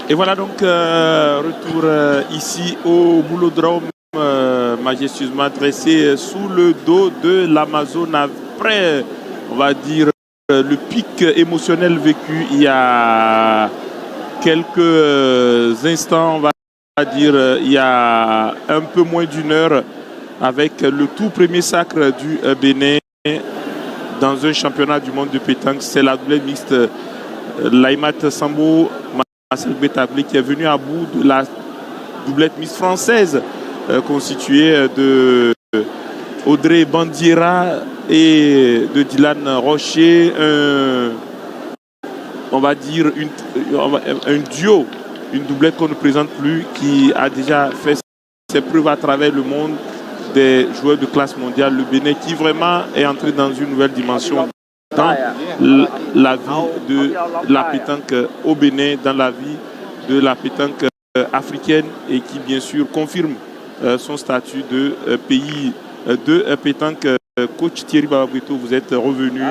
Et voilà donc retour ici au Boulodrome, majestueusement dressé sous le dos de l'Amazone après, on va dire, le pic émotionnel vécu il y a quelques instants, on va dire il y a un peu moins d'une heure, avec le tout premier sacre du Bénin dans un championnat du monde de pétanque. C'est la doublette mixte Laïmat Sambo, Marcel Betabli qui est venu à bout de la doublette mixte française constituée de Audrey Bandiera et de Dylan Rocher, on va dire un duo, une doublette qu'on ne présente plus, qui a déjà fait ses preuves à travers le monde, des joueurs de classe mondiale. Le Bénin qui vraiment est entré dans une nouvelle dimension dans la vie de la pétanque au Bénin, dans la vie de la pétanque africaine, et qui bien sûr confirme son statut de pays de pétanque. Coach Thierry Bababrito, vous êtes revenu,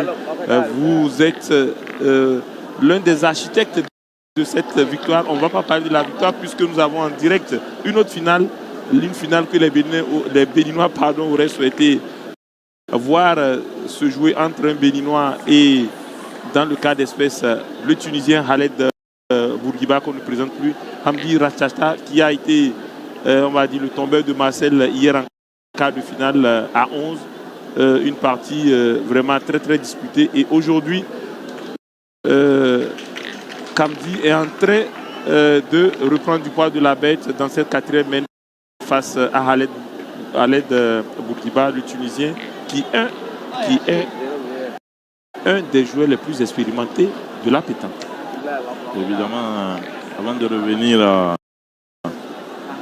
vous êtes l'un des architectes de cette victoire. On ne va pas parler de la victoire puisque nous avons en direct une autre finale, une finale que les Béninois auraient souhaité voir se jouer entre un Béninois et, dans le cas d'espèce, le Tunisien Khaled Bourguiba, qu'on ne présente plus, Hamdi Rachata, qui a été, on va dire, le tombeur de Marcel hier en quart de finale à 11. Une partie vraiment très très disputée. Et aujourd'hui, Kamdi est en train de reprendre du poids de la bête dans cette quatrième main face à Khaled Bourguiba, le Tunisien, qui est un des joueurs les plus expérimentés de la pétanque. Évidemment, avant de revenir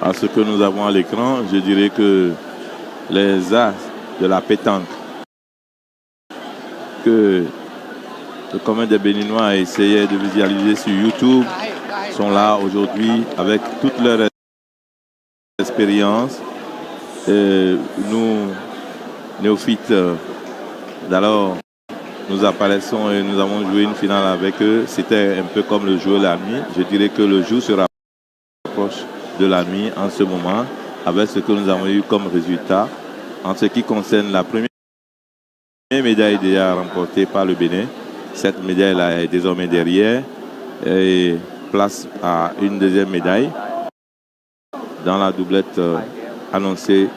à ce que nous avons à l'écran, je dirais que les as de la pétanque que le commun des Béninois a essayé de visualiser sur YouTube sont là aujourd'hui avec toute leur expérience. Nous, néophytes, d'alors, nous apparaissons et nous avons joué une finale avec eux. C'était un peu comme le jour et la nuit. Je dirais que le jour se rapproche de la nuit en ce moment, avec ce que nous avons eu comme résultat. En ce qui concerne la première médaille déjà remportée par le Bénin, cette médaille-là est désormais derrière et place à une deuxième médaille dans la doublette annoncée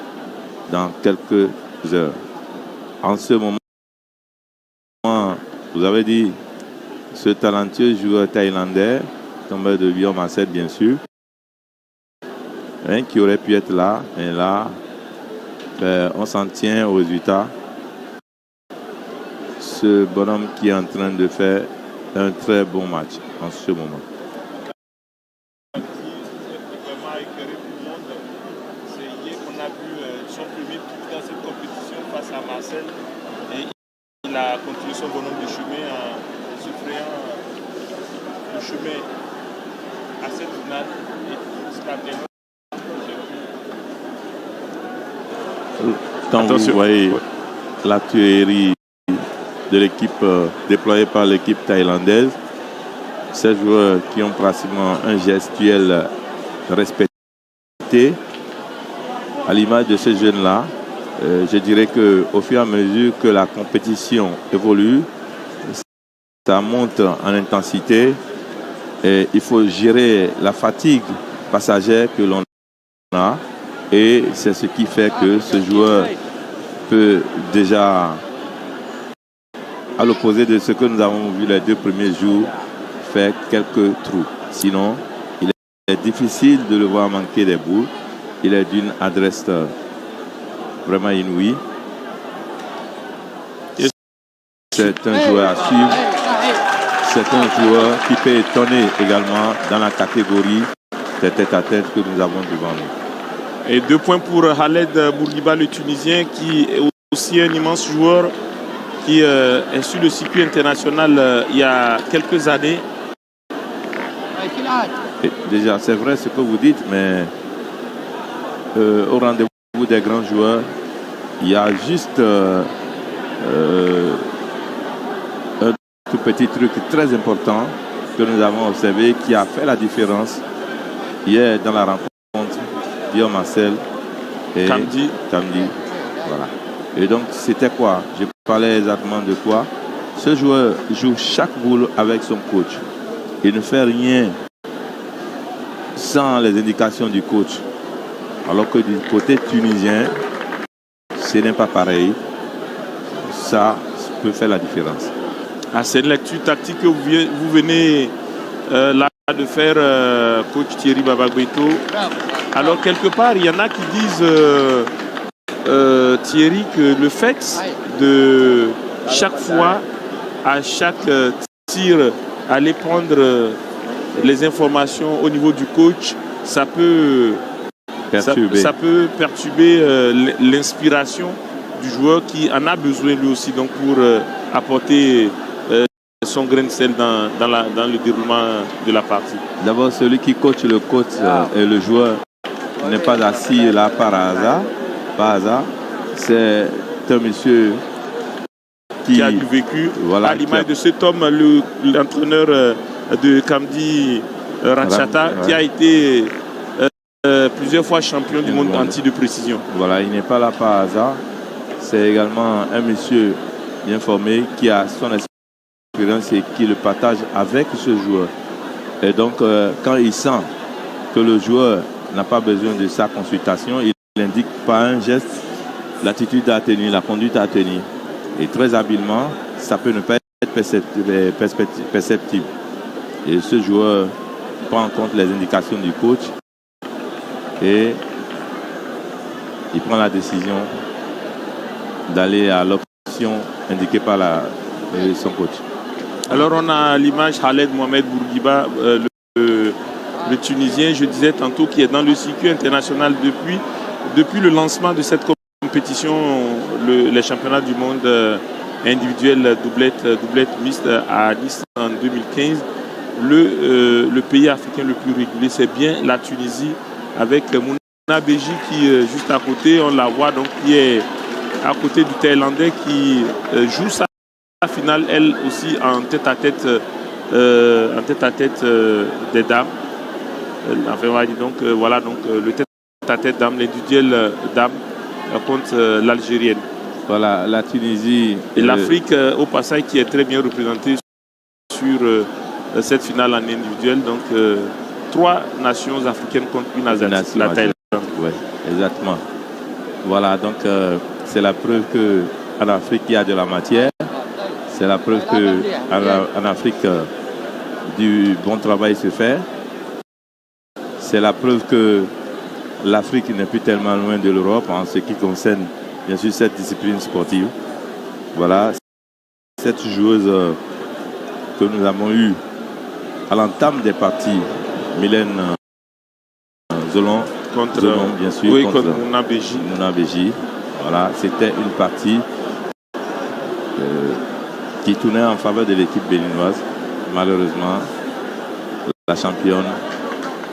dans quelques heures. En ce moment, vous avez dit, ce talentueux joueur thaïlandais, tombé de Lyon Marcel bien sûr, qui aurait pu être là, mais là, on s'en tient au résultat. Ce bonhomme qui est en train de faire un très bon match en ce moment. C'est vraiment éclairé tout le monde. C'est hier qu'on a vu son premier tour dans cette compétition face à Marcel. Et il a continué son bonhomme de chemin en se frayant le chemin à cette finale. Et jusqu'à présent, quand vous voyez la tuerie de l'équipe déployée par l'équipe thaïlandaise, ces joueurs qui ont pratiquement un gestuel respecté, à l'image de ces jeunes-là, je dirais qu'au fur et à mesure que la compétition évolue, ça monte en intensité et il faut gérer la fatigue passagère que l'on a. Et c'est ce qui fait que ce joueur peut déjà, à l'opposé de ce que nous avons vu les 2 premiers jours, faire quelques trous. Sinon, il est difficile de le voir manquer des boules. Il est d'une adresse vraiment inouïe. C'est un joueur à suivre. C'est un joueur qui peut étonner également dans la catégorie des tête-à-tête que nous avons devant nous. Et 2 points pour Khaled Bourguiba, le Tunisien, qui est aussi un immense joueur, qui est sur le circuit international il y a quelques années. Et déjà, c'est vrai ce que vous dites, mais au rendez-vous des grands joueurs, il y a juste un tout petit truc très important que nous avons observé qui a fait la différence hier dans la rencontre Guillaume Marcel et Kamdi. Voilà. Et donc c'était quoi? Je parlais exactement de quoi? Ce joueur joue chaque boule avec son coach. Il ne fait rien sans les indications du coach. Alors que du côté tunisien, ce n'est pas pareil. Ça peut faire la différence. Ah, c'est une lecture tactique que vous venez là de faire, coach Thierry Babagbeto. Alors, quelque part, il y en a qui disent, Thierry, que le fait de chaque fois, à chaque tir, aller prendre les informations au niveau du coach, ça peut perturber l'inspiration du joueur qui en a besoin lui aussi, donc pour apporter son grain de sel dans le déroulement de la partie. D'abord, celui qui coach le coach et le joueur n'est pas assis là par hasard. C'est un monsieur qui a du vécu, voilà, à l'image de cet homme, l'entraîneur de Kamdi Ratchata, qui a été plusieurs fois champion du monde anti de précision. Voilà, il n'est pas là par hasard. C'est également un monsieur bien formé qui a son expérience et qui le partage avec ce joueur. Et donc, quand il sent que le joueur n'a pas besoin de sa consultation, il indique par un geste l'attitude à tenir, la conduite à tenir. Et très habilement, ça peut ne pas être perceptible. Et ce joueur prend en compte les indications du coach et il prend la décision d'aller à l'option indiquée par son coach. Alors on a l'image Khaled Mohamed Bourguiba, le Tunisien, je disais tantôt, qui est dans le circuit international depuis le lancement de cette compétition, les championnats du monde individuel doublette mixte à Nice en 2015. Le pays africain le plus régulier, c'est bien la Tunisie, avec Mouna Beji qui juste à côté, on la voit, donc qui est à côté du Thaïlandais qui joue sa finale, elle aussi en tête-à-tête des dames. Enfin, on va dire donc voilà, donc le tête-à-tête dames, l'individuel dames contre l'Algérienne. Voilà, la Tunisie et l'Afrique au passage qui est très bien représentée sur cette finale en individuel. Donc 3 nations africaines contre une asiatique, la Thaïlande. Oui, exactement. Voilà, donc c'est la preuve qu'en Afrique il y a de la matière. C'est la preuve qu'en Afrique du bon travail se fait. C'est la preuve que l'Afrique n'est plus tellement loin de l'Europe en ce qui concerne bien sûr cette discipline sportive. Voilà, cette joueuse que nous avons eue à l'entame des parties, Mylène Zolon, bien sûr, oui, contre Mouna Beji. Voilà, c'était une partie qui tournait en faveur de l'équipe béninoise. Malheureusement, la championne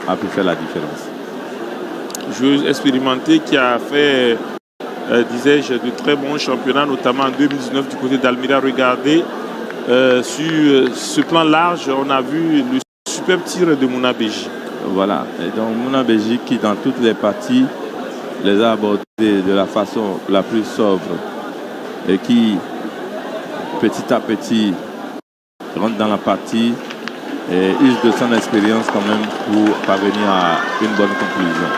a pu faire la différence. Joueuse expérimentée qui a fait, disais-je, de très bons championnats, notamment en 2019 du côté d'Almira. Regardez, sur ce plan large, on a vu le superbe tir de Mouna Beji. Voilà, et donc Mouna Beji qui dans toutes les parties les a abordés de la façon la plus sobre et qui petit à petit rentre dans la partie et use de son expérience quand même pour parvenir à une bonne conclusion.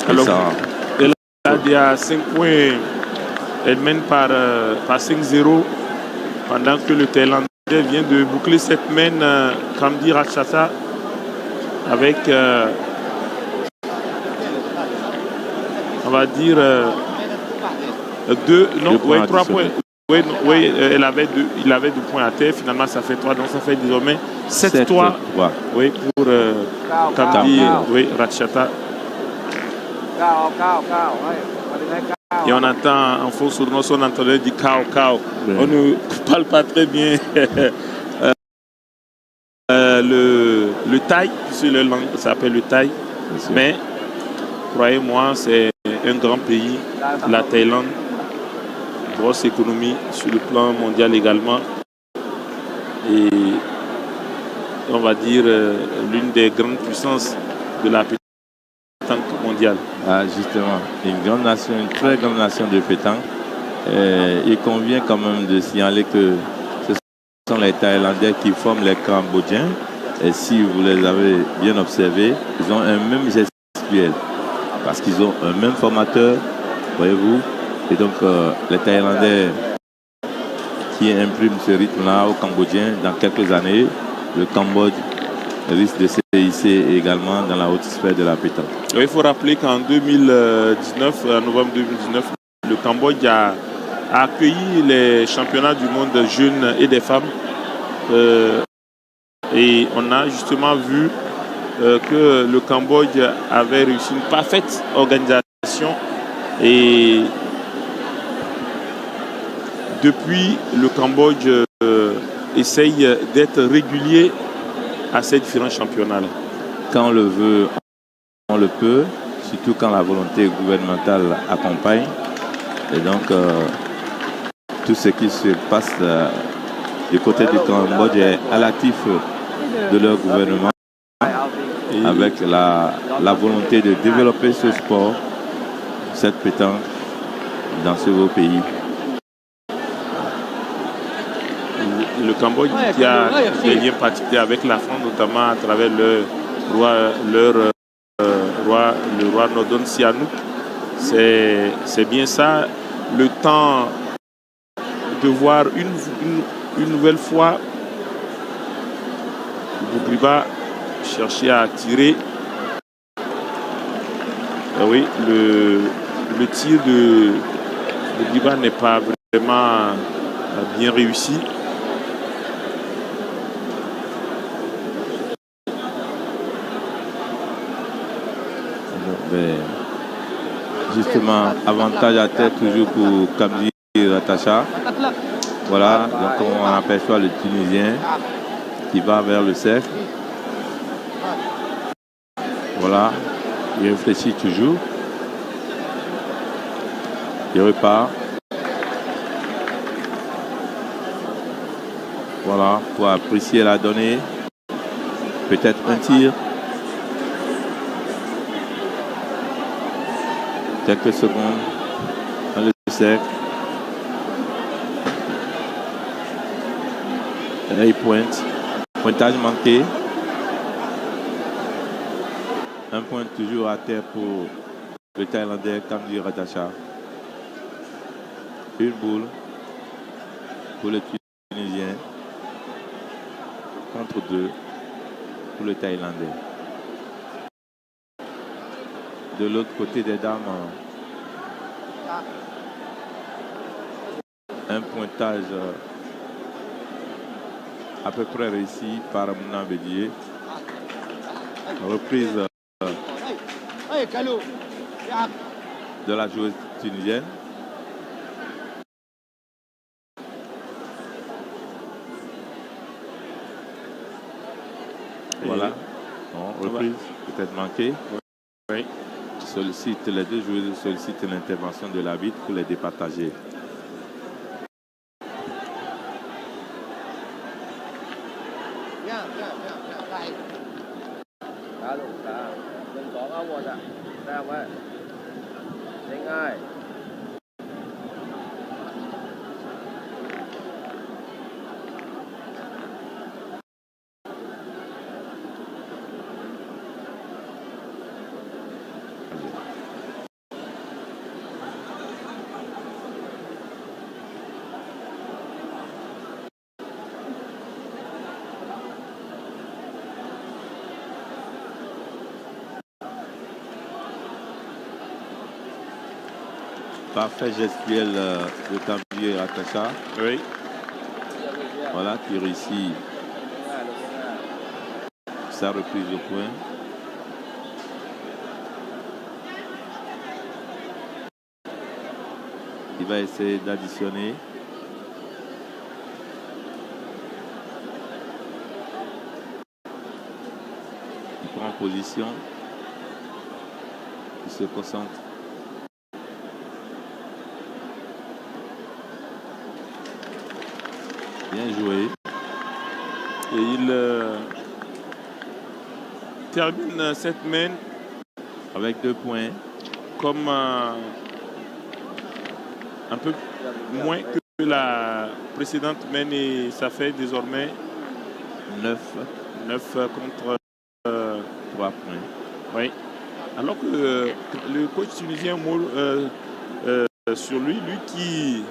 Alors, elle a 5 points, elle mène par 5-0 pendant que le Thaïlandais vient de boucler cette main Kamdi Ratchata avec on va dire 3 points. Oui, il avait 2 points à terre. Finalement, ça fait 3. Donc, ça fait désormais 7-3 oui, pour Kamdi Ratchata. Et on entend en faux sournois, on entendait du Kao. Oui. On ne parle pas très bien le Thaï, puisque le langue s'appelle le Thaï. Mais, croyez-moi, c'est un grand pays, la Thaïlande. grosse économie sur le plan mondial également. Et on va dire l'une des grandes puissances de la pétanque mondiale. Ah, justement, une grande nation, une très grande nation de pétanque. Il convient quand même de signaler que ce sont les Thaïlandais qui forment les Cambodgiens. Et si vous les avez bien observés, ils ont un même gestuel. Parce qu'ils ont un même formateur, voyez-vous. Et donc, les Thaïlandais qui impriment ce rythme-là aux Cambodgiens, dans quelques années, le Cambodge risque de se hisser également dans la haute sphère de la pétanque. Il faut rappeler qu'en 2019, en novembre 2019, le Cambodge a accueilli les championnats du monde jeunes et des femmes. Et on a justement vu que le Cambodge avait réussi une parfaite organisation. Et depuis, le Cambodge essaye d'être régulier à ces différents championnats-là. Quand on le veut, on le peut, surtout quand la volonté gouvernementale accompagne. Et donc, tout ce qui se passe du côté du Cambodge est à l'actif de leur gouvernement, avec la volonté de développer ce sport, cette pétanque, dans ce beau pays. Le Cambodge qui a des liens particuliers avec la France, notamment à travers le roi Norodom Sihanouk. C'est bien ça. Le temps de voir une nouvelle fois Bouguiba chercher à tirer. Oui, le tir de Bouguiba n'est pas vraiment bien réussi. Justement, avantage à terre toujours pour Kamdi Ratacha. Voilà, donc on aperçoit le Tunisien qui va vers le cercle. Voilà, il réfléchit toujours. Il repart. Voilà, pour apprécier la donnée. Peut-être un tir. Quelques secondes dans le cercle. Et là, il pointe. Pointage manqué. Un point toujours à terre pour le Thaïlandais Kamdi Ratacha. Une boule pour le Tunisien. Contre 2 pour le Thaïlandais. De l'autre côté des dames, un pointage à peu près réussi par Mouna Bédier. Reprise de la joueuse tunisienne. Voilà. Bon, reprise peut-être manquée. Oui. Les deux joueurs sollicitent l'intervention de l'arbitre pour les départager. Parfait gestuel de Kamdi Ratacha. Oui. Voilà, qui réussit sa reprise au point. Il va essayer d'additionner. Il prend position. Il se concentre. Bien joué. Et il termine cette main avec 2 points. Comme un peu moins que la précédente main et ça fait désormais 9 contre 3 points. Oui. Alors que le coach tunisien sur lui qui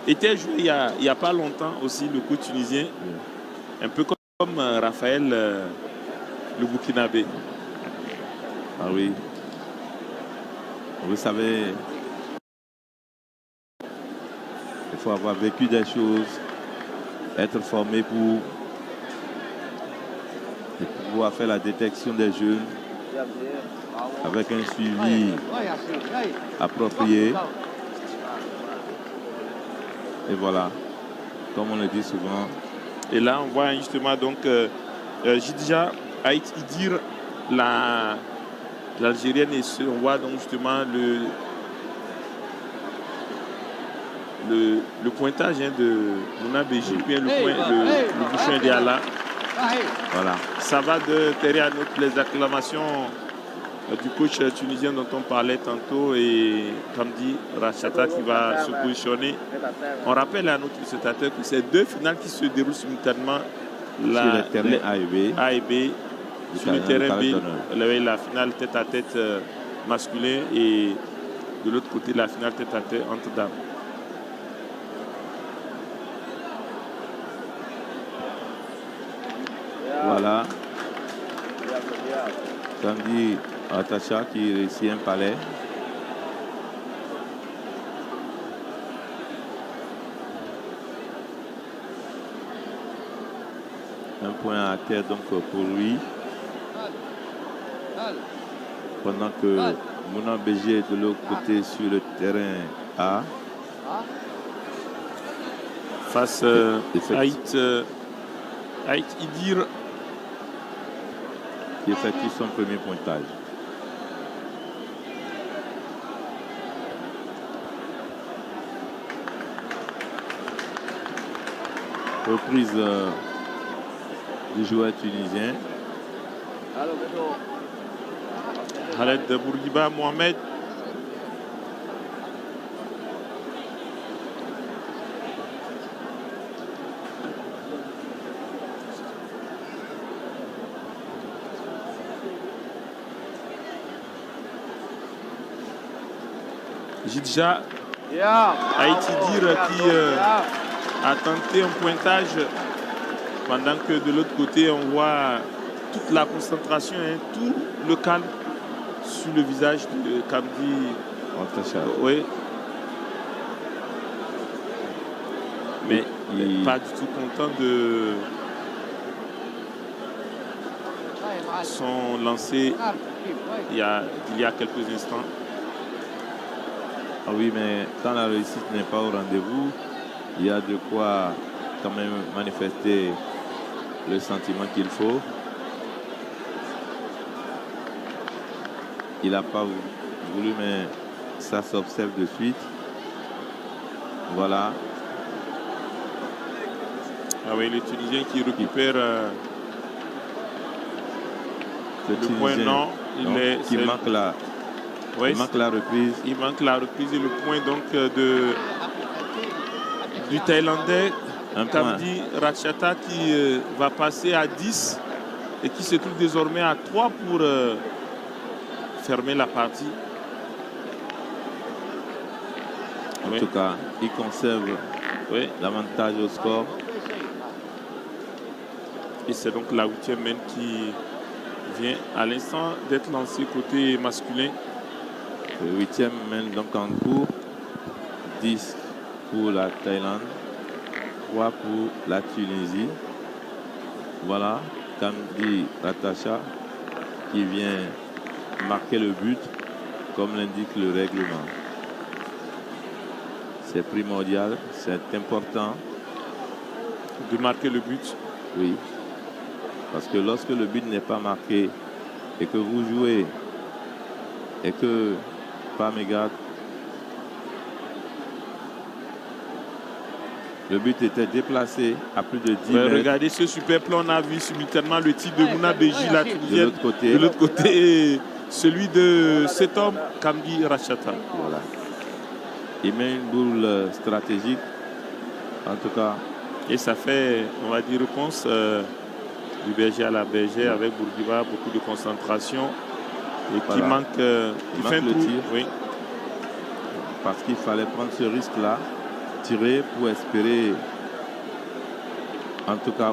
était joué il n'y a pas longtemps aussi, le coach tunisien, un peu comme Raphaël le Burkinabé. Ah oui. Vous savez, il faut avoir vécu des choses, être formé pour pouvoir faire la détection des jeunes avec un suivi approprié. Et voilà, comme on le dit souvent. Et là, on voit justement donc Jidja Aït Idir, l'Algérienne, et on voit donc justement le pointage de Mouna Béji, puis le bouchon d'Yala. Voilà. Ça va derrière les acclamations du coach tunisien dont on parlait tantôt et Kamdi Rachata qui va se positionner. On rappelle à notre spectateur que c'est 2 finales qui se déroulent simultanément. Sur le terrain A et B. Sur le terrain B, la finale tête-à-tête masculin et de l'autre côté la finale tête-à-tête entre dames. Voilà. Samedi, Atacha qui réussit un palais. Un point à terre donc pour lui. Pendant que Mouna Béji est de l'autre côté sur le terrain A. Face à Aït Idir qui effectue son premier pointage. Reprise du joueur tunisien. Khaled Bourguiba Mohamed. Jidja Aït Idir qui a tenté un pointage pendant que de l'autre côté on voit toute la concentration, tout le calme sur le visage de Kamdi Atacha. Oui. Mais il n'est pas du tout content de son lancer il y a quelques instants. Ah oui, mais quand la réussite n'est pas au rendez-vous, il y a de quoi quand même manifester le sentiment qu'il faut. Il n'a pas voulu, mais ça s'observe de suite. Voilà. Ah oui, le Tunisien qui récupère le point, non. Il manque la reprise. Il manque la reprise et le point donc du Thaïlandais Kamdi Rachata qui va passer à 10 et qui se trouve désormais à 3 pour fermer la partie. En tout cas, il conserve l'avantage au score. Et c'est donc la 8e main qui vient à l'instant d'être lancée côté masculin. Le 8e main donc en cours. 10 pour la Thaïlande. 3 pour la Tunisie. Voilà, Kamdi Ratacha qui vient marquer le but comme l'indique le règlement. C'est primordial, c'est important de marquer le but. Oui, parce que lorsque le but n'est pas marqué et que vous jouez et que Le but était déplacé à plus de 10 mètres. Regardez ce super plan, on a vu simultanément le titre de Mouna Beji, la Tunisienne. De l'autre côté, et celui de cet homme, Kamdi Rachata. Voilà. Il met une boule stratégique, en tout cas. Et ça fait, on va dire, réponse du berger à la bergère avec Bourguiba, beaucoup de concentration. Et voilà. Qui manque, il manque le tir. Oui. Parce qu'il fallait prendre ce risque-là, tirer pour espérer, en tout cas,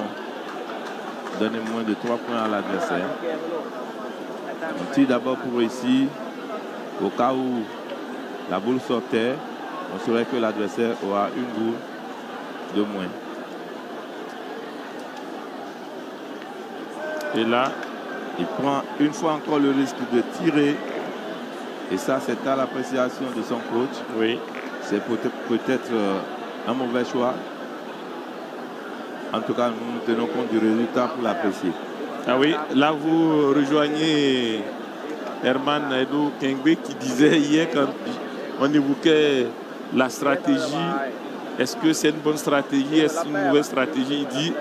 donner moins de 3 points à l'adversaire. On tire d'abord pour réussir. Au cas où la boule sortait, on saurait que l'adversaire aura une boule de moins. Et là, il prend une fois encore le risque de tirer. Et ça, c'est à l'appréciation de son coach. Oui. C'est peut-être un mauvais choix. En tout cas, nous tenons compte du résultat pour l'apprécier. Ah oui, là vous rejoignez Herman Edo Kengbe qui disait hier quand on évoquait la stratégie, est-ce que c'est une bonne stratégie, est-ce une mauvaise stratégie? Il dit,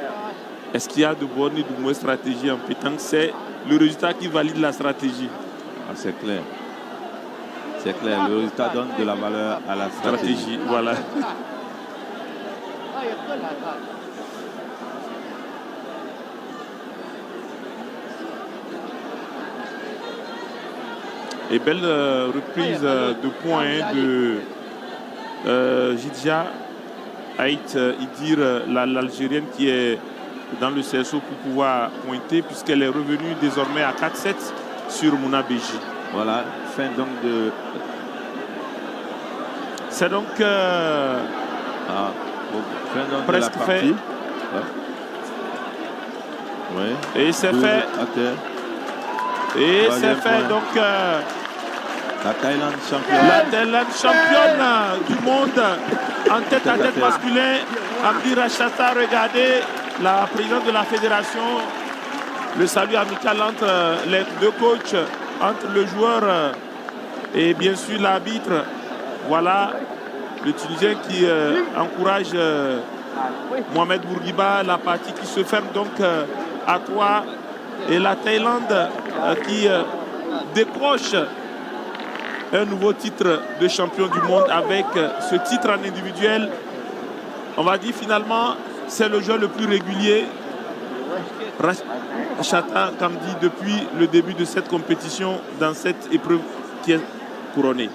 est-ce qu'il y a de bonnes et de mauvaises stratégies en pétanque? C'est le résultat qui valide la stratégie. Ah, c'est clair. C'est clair, le résultat donne de la valeur à la stratégie. Voilà. Et belle reprise de points de Jidja Haït Idir, l'Algérienne qui est dans le CSO pour pouvoir pointer puisqu'elle est revenue désormais à 4-7 sur Mouna Beji. Voilà, fin donc de... C'est donc fin donc presque de la partie. fait. Ouais. Et c'est fait. Et c'est fait donc. La Thaïlande championne. La Thaïlande championne du monde en tête à tête masculin. Amdi Rachata, regardez la présidente de la fédération. Le salut amical entre les deux coachs, entre le joueur et bien sûr l'arbitre. Voilà le Tunisien qui encourage Mohamed Bourguiba, la partie qui se ferme donc à 3. Et la Thaïlande qui décroche un nouveau titre de champion du monde avec ce titre en individuel. On va dire finalement, c'est le joueur le plus régulier. Rachata Kamdi depuis le début de cette compétition dans cette épreuve qui est couronnée.